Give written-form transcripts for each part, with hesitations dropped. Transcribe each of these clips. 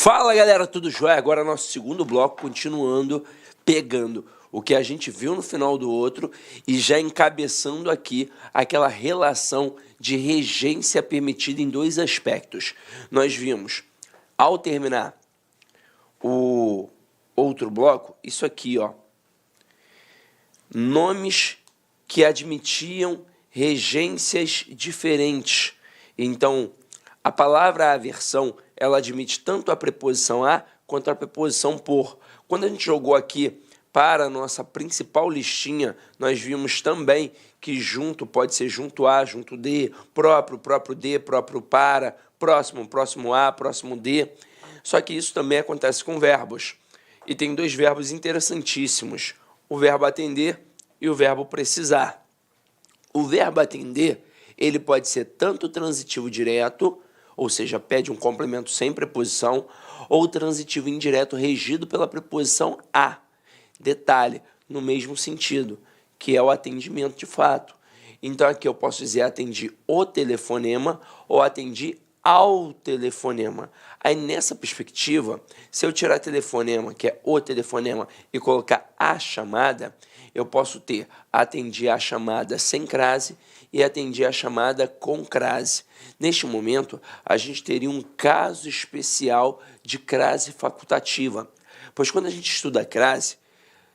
Fala galera, tudo jóia? Agora nosso segundo bloco, continuando, pegando o que a gente viu no final do outro e já encabeçando aqui aquela relação de regência permitida em dois aspectos. Nós vimos, ao terminar o outro bloco, isso aqui, ó, nomes que admitiam regências diferentes. Então, a palavra aversão, ela admite tanto a preposição a quanto a preposição por. Quando a gente jogou aqui para a nossa principal listinha, nós vimos também que junto pode ser junto a, junto de, próprio, próprio de, próprio para, próximo, próximo a, próximo de. Só que isso também acontece com verbos. E tem dois verbos interessantíssimos, o verbo atender e o verbo precisar. O verbo atender, ele pode ser tanto transitivo direto, ou seja, pede um complemento sem preposição, ou transitivo indireto regido pela preposição a. Detalhe, no mesmo sentido, que é o atendimento de fato. Então aqui eu posso dizer atendi o telefonema ou atendi ao telefonema. Aí nessa perspectiva, se eu tirar telefonema, que é o telefonema, e colocar a chamada, eu posso ter atendi a chamada sem crase e atendi a chamada com crase. Neste momento, a gente teria um caso especial de crase facultativa, pois quando a gente estuda a crase,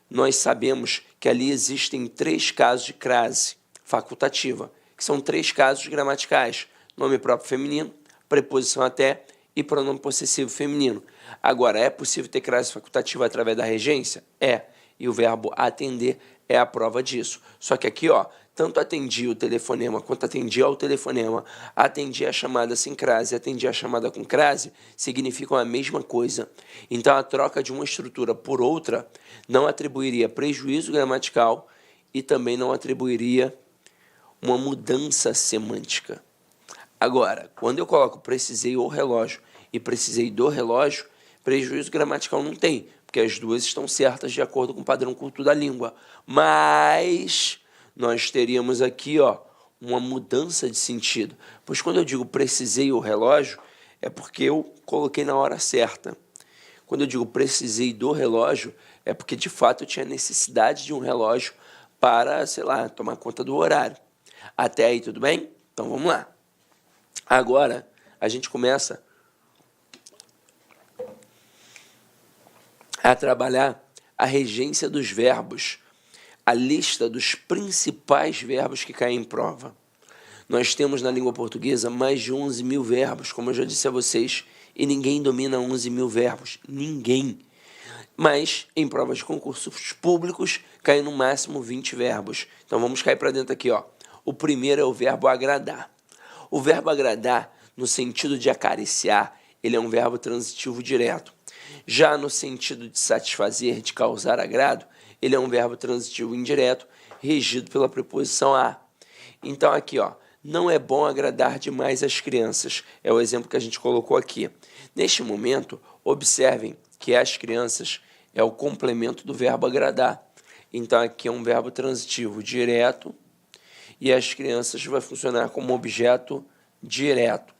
nós sabemos que ali existem três casos de crase facultativa, que são três casos gramaticais: nome próprio feminino, preposição até e pronome possessivo feminino. Agora, é possível ter crase facultativa através da regência? É, e o verbo atender é a prova disso. Só que aqui, ó, tanto atendi o telefonema quanto atendi ao telefonema, atendi a chamada sem crase, atendi a chamada com crase, significam a mesma coisa. Então, a troca de uma estrutura por outra não atribuiria prejuízo gramatical e também não atribuiria uma mudança semântica. Agora, quando eu coloco precisei o relógio e precisei do relógio, prejuízo gramatical não tem, porque as duas estão certas de acordo com o padrão culto da língua. Mas nós teríamos aqui, ó, uma mudança de sentido. Pois quando eu digo precisei o relógio, é porque eu coloquei na hora certa. Quando eu digo precisei do relógio, é porque de fato eu tinha necessidade de um relógio para, sei lá, tomar conta do horário. Até aí tudo bem? Então vamos lá. Agora a gente começa a trabalhar a regência dos verbos, a lista dos principais verbos que caem em prova. Nós temos na língua portuguesa mais de 11 mil verbos, como eu já disse a vocês, e ninguém domina 11 mil verbos, ninguém. Mas em provas de concursos públicos caem no máximo 20 verbos. Então vamos cair para dentro aqui, ó. O primeiro é o verbo agradar. O verbo agradar, no sentido de acariciar, ele é um verbo transitivo direto. Já no sentido de satisfazer, de causar agrado, ele é um verbo transitivo indireto, regido pela preposição a. Então aqui, ó, não é bom agradar demais as crianças, é o exemplo que a gente colocou aqui. Neste momento, observem que as crianças é o complemento do verbo agradar. Então aqui é um verbo transitivo direto e as crianças vai funcionar como objeto direto.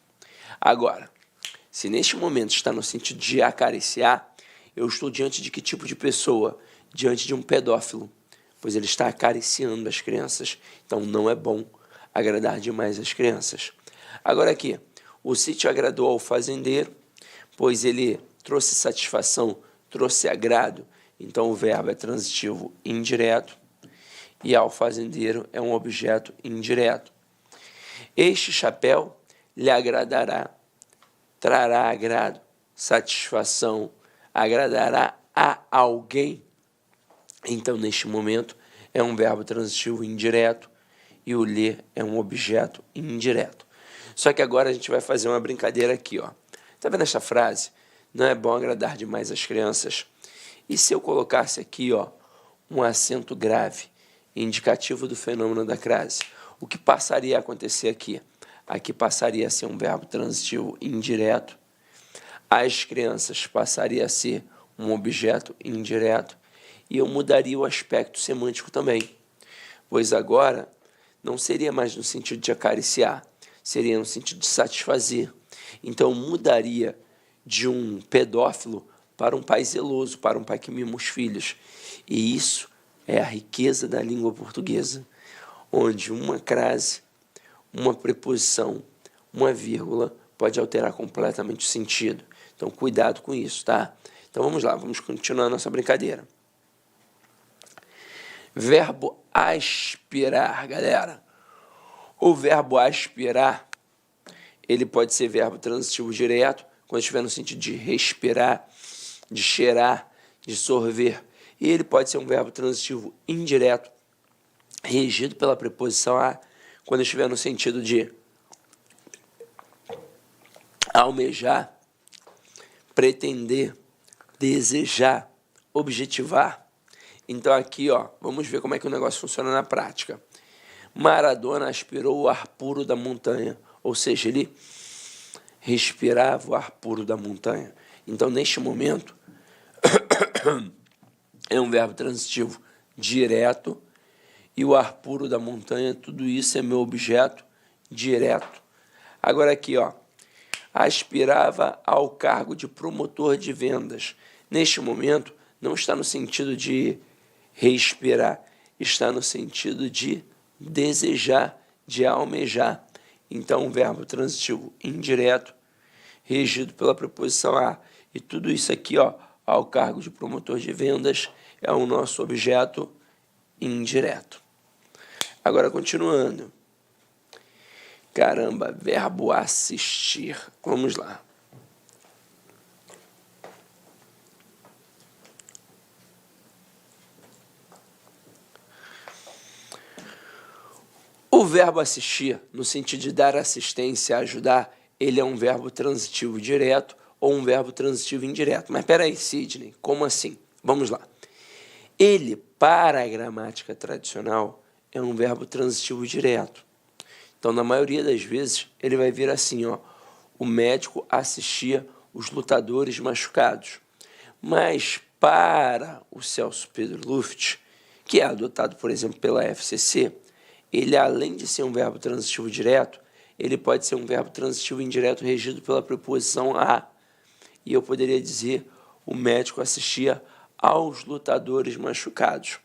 Agora, se neste momento está no sentido de acariciar, eu estou diante de que tipo de pessoa? Diante de um pedófilo, pois ele está acariciando as crianças. Então não é bom agradar demais as crianças. Agora aqui, o sítio agradou ao fazendeiro, pois ele trouxe satisfação, trouxe agrado. Então o verbo é transitivo indireto e ao fazendeiro é um objeto indireto. Este chapéu lhe agradará, trará agrado, satisfação, agradará a alguém. Então, neste momento, é um verbo transitivo indireto e o ler é um objeto indireto. Só que agora a gente vai fazer uma brincadeira aqui, ó. Tá vendo essa frase? Não é bom agradar demais as crianças. E se eu colocasse aqui, ó, um acento grave, indicativo do fenômeno da crase, o que passaria a acontecer aqui? Aqui passaria a ser um verbo transitivo indireto, as crianças passaria a ser um objeto indireto e eu mudaria o aspecto semântico também, pois agora não seria mais no sentido de acariciar, seria no sentido de satisfazer. Então mudaria de um pedófilo para um pai zeloso, para um pai que mima os filhos. E isso é a riqueza da língua portuguesa, onde uma crase, uma preposição, uma vírgula pode alterar completamente o sentido. Então, cuidado com isso, tá? Então, vamos lá, vamos continuar a nossa brincadeira. Verbo aspirar, galera. O verbo aspirar, ele pode ser verbo transitivo direto, quando estiver no sentido de respirar, de cheirar, de sorver. E ele pode ser um verbo transitivo indireto, regido pela preposição a, quando estiver no sentido de almejar, pretender, desejar, objetivar. Então aqui, ó, vamos ver como é que o negócio funciona na prática. Maradona aspirou o ar puro da montanha, ou seja, ele respirava o ar puro da montanha. Então, neste momento, é um verbo transitivo direto, e o ar puro da montanha, tudo isso é meu objeto direto. Agora aqui, ó, aspirava ao cargo de promotor de vendas. Neste momento, não está no sentido de respirar, está no sentido de desejar, de almejar. Então, um verbo transitivo indireto, regido pela preposição a. E tudo isso aqui, ó, ao cargo de promotor de vendas, é o nosso objeto indireto. Agora, continuando. Caramba, verbo assistir. Vamos lá. O verbo assistir, no sentido de dar assistência, ajudar, ele é um verbo transitivo direto ou um verbo transitivo indireto. Mas peraí, Sidney, como assim? Vamos lá. Ele, para a gramática tradicional, é um verbo transitivo direto. Então, na maioria das vezes, ele vai vir assim, ó, o médico assistia os lutadores machucados. Mas para o Celso Pedro Luft, que é adotado, por exemplo, pela FCC, ele, além de ser um verbo transitivo direto, ele pode ser um verbo transitivo indireto regido pela preposição a. E eu poderia dizer, o médico assistia aos lutadores machucados.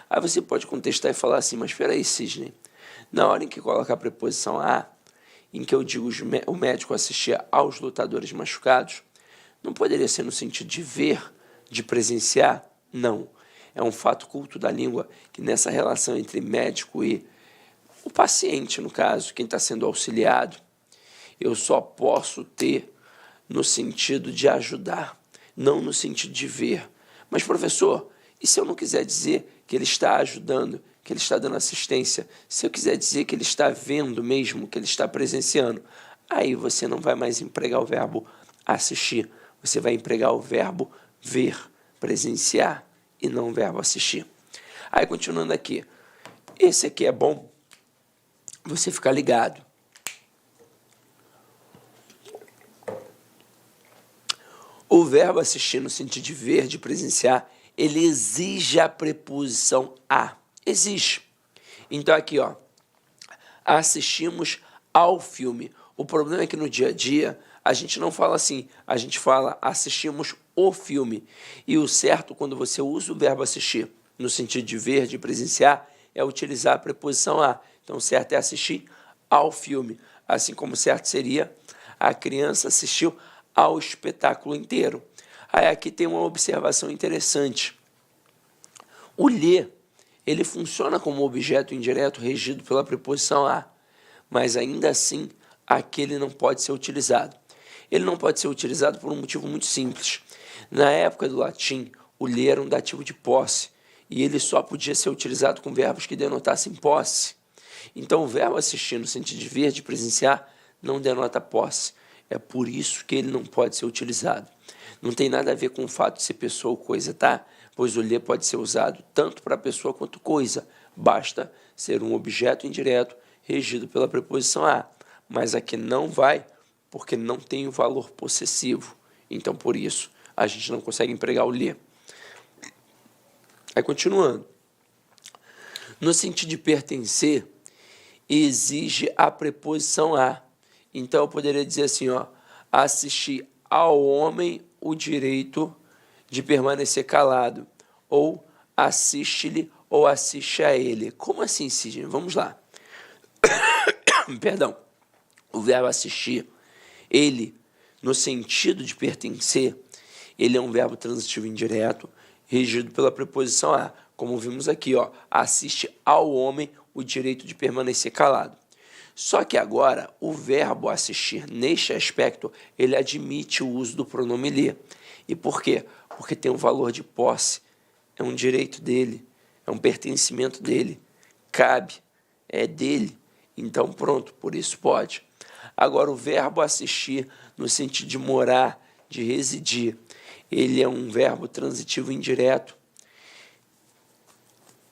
Aí você pode contestar e falar assim, mas espera aí, Sidney, na hora em que coloca a preposição a, em que eu digo o médico assistia aos lutadores machucados, não poderia ser no sentido de ver, de presenciar? Não. É um fato culto da língua que nessa relação entre médico e o paciente, no caso, quem está sendo auxiliado, eu só posso ter no sentido de ajudar, não no sentido de ver. Mas, professor, e se eu não quiser dizer que ele está ajudando, que ele está dando assistência, se eu quiser dizer que ele está vendo mesmo, que ele está presenciando, aí você não vai mais empregar o verbo assistir, você vai empregar o verbo ver, presenciar, e não o verbo assistir. Aí, continuando aqui, esse aqui é bom você ficar ligado. O verbo assistir, no sentido de ver, de presenciar, ele exige a preposição a. Exige. Então, aqui, ó, assistimos ao filme. O problema é que no dia a dia, a gente não fala assim, a gente fala assistimos o filme. E o certo, quando você usa o verbo assistir, no sentido de ver, de presenciar, é utilizar a preposição a. Então, o certo é assistir ao filme. Assim como o certo seria a criança assistiu ao espetáculo inteiro. Aí aqui tem uma observação interessante. O ler, ele funciona como objeto indireto regido pela preposição a, mas ainda assim, aqui ele não pode ser utilizado. Ele não pode ser utilizado por um motivo muito simples. Na época do latim, o ler era um dativo de posse, e ele só podia ser utilizado com verbos que denotassem posse. Então, o verbo assistir, no sentido de ver, de presenciar, não denota posse. É por isso que ele não pode ser utilizado. Não tem nada a ver com o fato de ser pessoa ou coisa, tá? Pois o ler pode ser usado tanto para pessoa quanto coisa. Basta ser um objeto indireto regido pela preposição a. Mas aqui não vai, porque não tem o valor possessivo. Então, por isso, a gente não consegue empregar o ler. Aí, continuando. No sentido de pertencer, exige a preposição a. Então, eu poderia dizer assim, ó, assistir ao homem o direito de permanecer calado, ou assiste-lhe ou assiste a ele. Como assim, Sidney? Vamos lá. Perdão. O verbo assistir, ele, no sentido de pertencer, ele é um verbo transitivo indireto, regido pela preposição a, como vimos aqui, ó, assiste ao homem o direito de permanecer calado. Só que agora, o verbo assistir, neste aspecto, ele admite o uso do pronome lhe. E por quê? Porque tem um valor de posse, é um direito dele, é um pertencimento dele, cabe, é dele. Então, pronto, por isso pode. Agora, o verbo assistir, no sentido de morar, de residir, ele é um verbo transitivo indireto.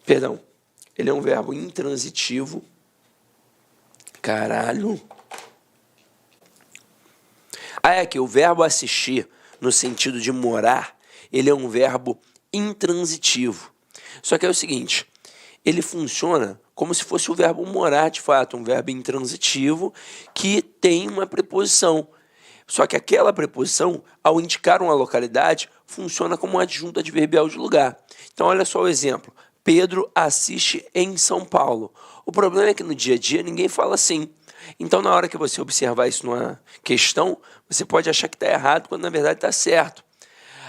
Perdão, ele é um verbo intransitivo. Caralho. É aqui, o verbo assistir, no sentido de morar, ele é um verbo intransitivo. Só que é o seguinte, ele funciona como se fosse o verbo morar, de fato, um verbo intransitivo que tem uma preposição. Só que aquela preposição, ao indicar uma localidade, funciona como um adjunto adverbial de lugar. Então, olha só o exemplo. Pedro assiste em São Paulo. O problema é que no dia a dia ninguém fala assim. Então, na hora que você observar isso numa questão, você pode achar que está errado, quando na verdade está certo.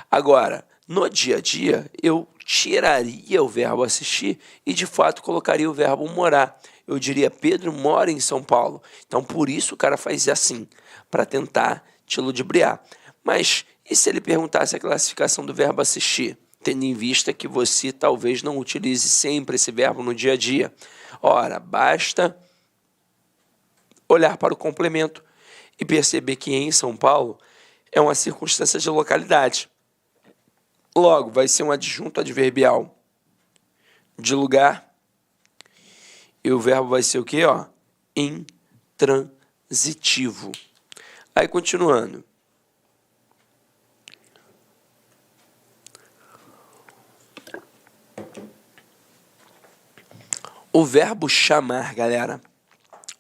Agora, no dia a dia, eu tiraria o verbo assistir e, de fato, colocaria o verbo morar. Eu diria, Pedro mora em São Paulo. Então, por isso o cara faz assim, para tentar te ludibriar. Mas, e se ele perguntasse a classificação do verbo assistir? Tendo em vista que você talvez não utilize sempre esse verbo no dia a dia. Ora, basta olhar para o complemento e perceber que em São Paulo é uma circunstância de localidade. Logo, vai ser um adjunto adverbial de lugar e o verbo vai ser o quê? Ó? Intransitivo. Aí, continuando. O verbo chamar, galera,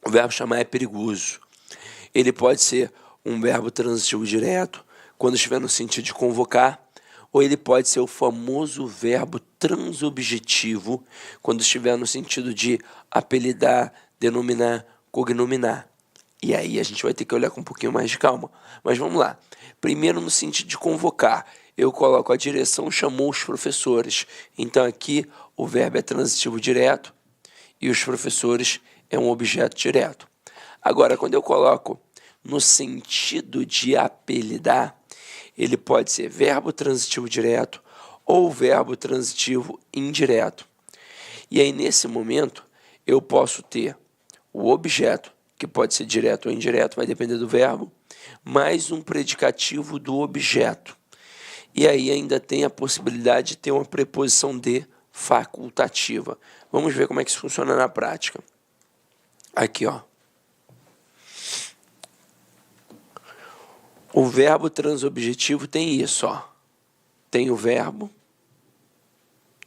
o verbo chamar é perigoso. Ele pode ser um verbo transitivo direto, quando estiver no sentido de convocar, ou ele pode ser o famoso verbo transobjetivo, quando estiver no sentido de apelidar, denominar, cognominar. E aí a gente vai ter que olhar com um pouquinho mais de calma. Mas vamos lá. Primeiro, no sentido de convocar, eu coloco a direção chamou os professores. Então aqui o verbo é transitivo direto e os professores é um objeto direto. Agora, quando eu coloco no sentido de apelidar, ele pode ser verbo transitivo direto ou verbo transitivo indireto. E aí, nesse momento, eu posso ter o objeto, que pode ser direto ou indireto, vai depender do verbo, mais um predicativo do objeto. E aí ainda tem a possibilidade de ter uma preposição de facultativa. Vamos ver como é que isso funciona na prática. Aqui, ó. O verbo transobjetivo tem isso, ó. Tem o verbo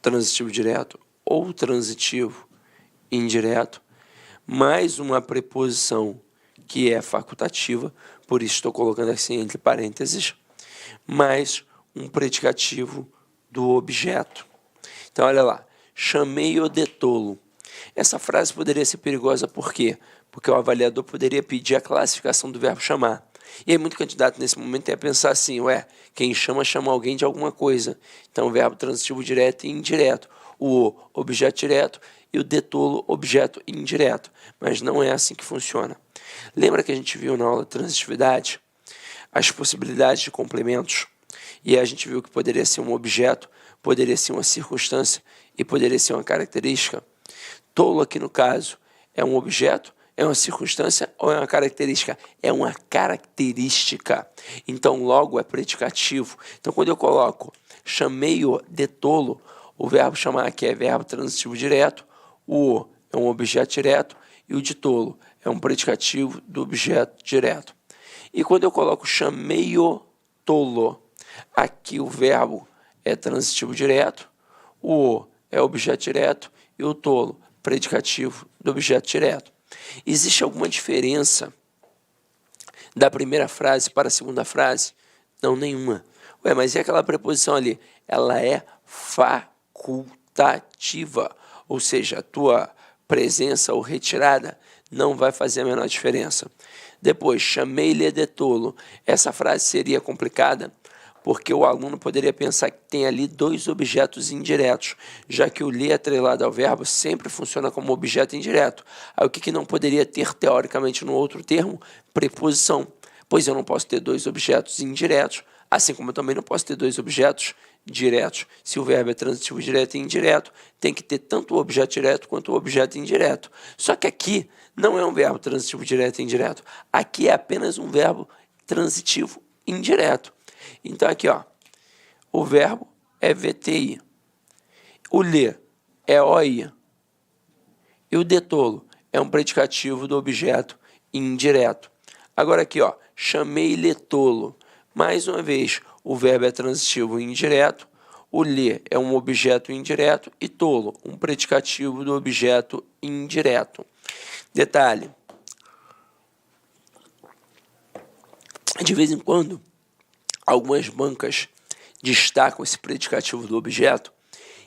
transitivo direto ou transitivo indireto, mais uma preposição que é facultativa, por isso estou colocando assim entre parênteses, mais um predicativo do objeto. Então, olha lá, chamei-o de tolo. Essa frase poderia ser perigosa por quê? Porque o avaliador poderia pedir a classificação do verbo chamar. E aí muito candidato nesse momento ia pensar assim, quem chama alguém de alguma coisa. Então, o verbo transitivo direto e indireto. O objeto direto e o de tolo, objeto indireto. Mas não é assim que funciona. Lembra que a gente viu na aula de transitividade as possibilidades de complementos? E a gente viu que poderia ser um objeto, poderia ser uma circunstância e poderia ser uma característica. Tolo aqui no caso é um objeto, é uma circunstância ou é uma característica? É uma característica. Então, logo é predicativo. Então, quando eu coloco chamei-o de tolo, o verbo chamar aqui é verbo transitivo direto, o é um objeto direto e o de tolo é um predicativo do objeto direto. E quando eu coloco chamei-o tolo, aqui o verbo é transitivo direto, o é objeto direto e o tolo, predicativo do objeto direto. Existe alguma diferença da primeira frase para a segunda frase? Não, nenhuma. Ué, mas e aquela preposição ali? Ela é facultativa, ou seja, a tua presença ou retirada não vai fazer a menor diferença. Depois, chamei-lhe de tolo. Essa frase seria complicada porque o aluno poderia pensar que tem ali dois objetos indiretos, já que o lhe atrelado ao verbo sempre funciona como objeto indireto. Aí o que não poderia ter teoricamente no outro termo? Preposição, pois eu não posso ter dois objetos indiretos, assim como eu também não posso ter dois objetos diretos. Se o verbo é transitivo direto e indireto, tem que ter tanto o objeto direto quanto o objeto indireto. Só que aqui não é um verbo transitivo direto e indireto. Aqui é apenas um verbo transitivo indireto. Então aqui, ó, o verbo é VTI, o lhe é OI e o de tolo é um predicativo do objeto indireto. Agora aqui, ó, chamei-lhe tolo. Mais uma vez, o verbo é transitivo indireto, o lhe é um objeto indireto e tolo, um predicativo do objeto indireto. Detalhe, de vez em quando, algumas bancas destacam esse predicativo do objeto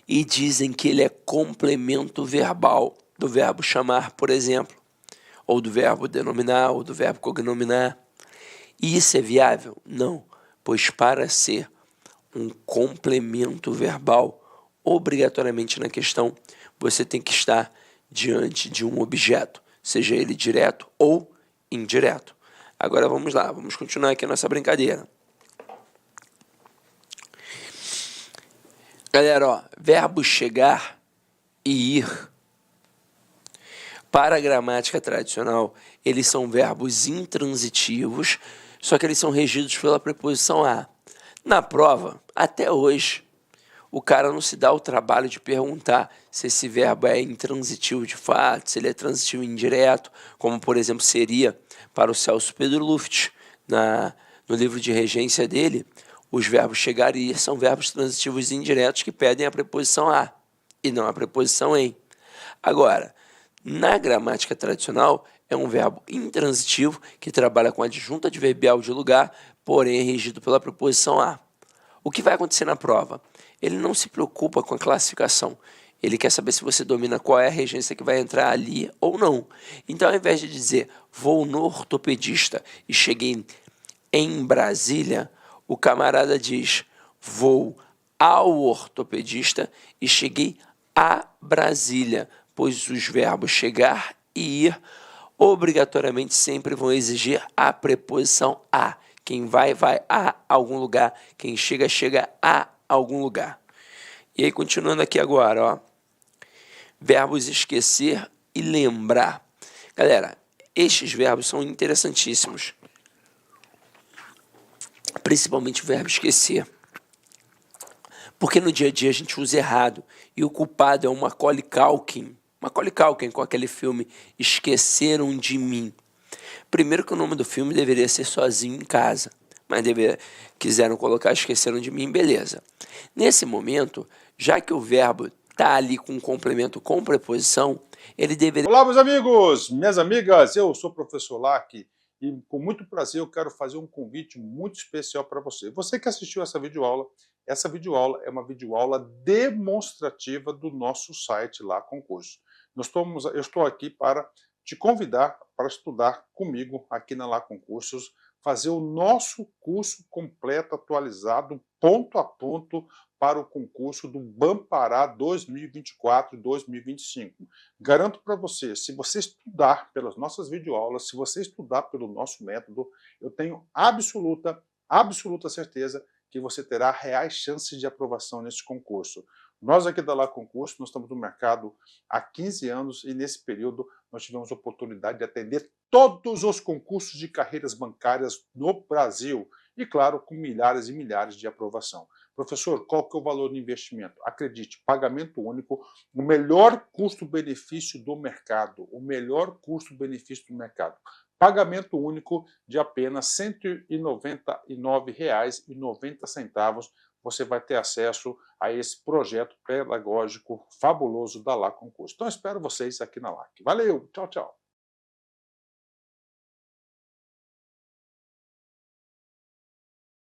e dizem que ele é complemento verbal do verbo chamar, por exemplo, ou do verbo denominar, ou do verbo cognominar. E isso é viável? Não, pois para ser um complemento verbal, obrigatoriamente na questão, você tem que estar diante de um objeto, seja ele direto ou indireto. Agora vamos lá, vamos continuar aqui a nossa brincadeira. Galera, ó, verbo chegar e ir. Para a gramática tradicional, eles são verbos intransitivos, só que eles são regidos pela preposição a. Na prova, até hoje, o cara não se dá o trabalho de perguntar se esse verbo é intransitivo de fato, se ele é transitivo indireto, como, por exemplo, seria para o Celso Pedro Luft, no livro de regência dele. Os verbos chegar e ir são verbos transitivos indiretos que pedem a preposição a e não a preposição em. Agora, na gramática tradicional, é um verbo intransitivo que trabalha com adjunto adverbial de lugar, porém é regido pela preposição a. O que vai acontecer na prova? Ele não se preocupa com a classificação. Ele quer saber se você domina qual é a regência que vai entrar ali ou não. Então, ao invés de dizer vou no ortopedista e cheguei em Brasília, o camarada diz vou ao ortopedista e cheguei a Brasília, pois os verbos chegar e ir obrigatoriamente sempre vão exigir a preposição a. Quem vai, vai a algum lugar. Quem chega, chega a algum lugar. E aí, continuando aqui agora, ó. Verbos esquecer e lembrar. Galera, estes verbos são interessantíssimos. Principalmente o verbo esquecer. Porque no dia a dia a gente usa errado. E o culpado é o Macaulay Culkin. Macaulay Culkin com aquele filme Esqueceram de Mim. Primeiro que o nome do filme deveria ser Sozinho em Casa. Mas quiseram colocar Esqueceram de Mim, beleza. Nesse momento, já que o verbo está ali com um complemento com preposição, ele deveria... Olá, meus amigos, minhas amigas, eu sou o professor Lack e com muito prazer eu quero fazer um convite muito especial para você. Você que assistiu essa videoaula é uma videoaula demonstrativa do nosso site lá Concurso. Eu estou aqui para te convidar para estudar comigo aqui na Lá Concursos, fazer o nosso curso completo, atualizado, ponto a ponto, para o concurso do Bampará 2024 e 2025. Garanto para você, se você estudar pelas nossas videoaulas, se você estudar pelo nosso método, eu tenho absoluta certeza que você terá reais chances de aprovação nesse concurso. Nós aqui da Lá Concurso, nós estamos no mercado há 15 anos e nesse período nós tivemos a oportunidade de atender todos os concursos de carreiras bancárias no Brasil e, claro, com milhares e milhares de aprovação. Professor, qual que é o valor do investimento? Acredite, pagamento único, o melhor custo-benefício do mercado, o melhor custo-benefício do mercado. Pagamento único de apenas R$ 199,90. Você vai ter acesso a esse projeto pedagógico fabuloso da Lá Concurso. Então, espero vocês aqui na LAC. Valeu, tchau, tchau.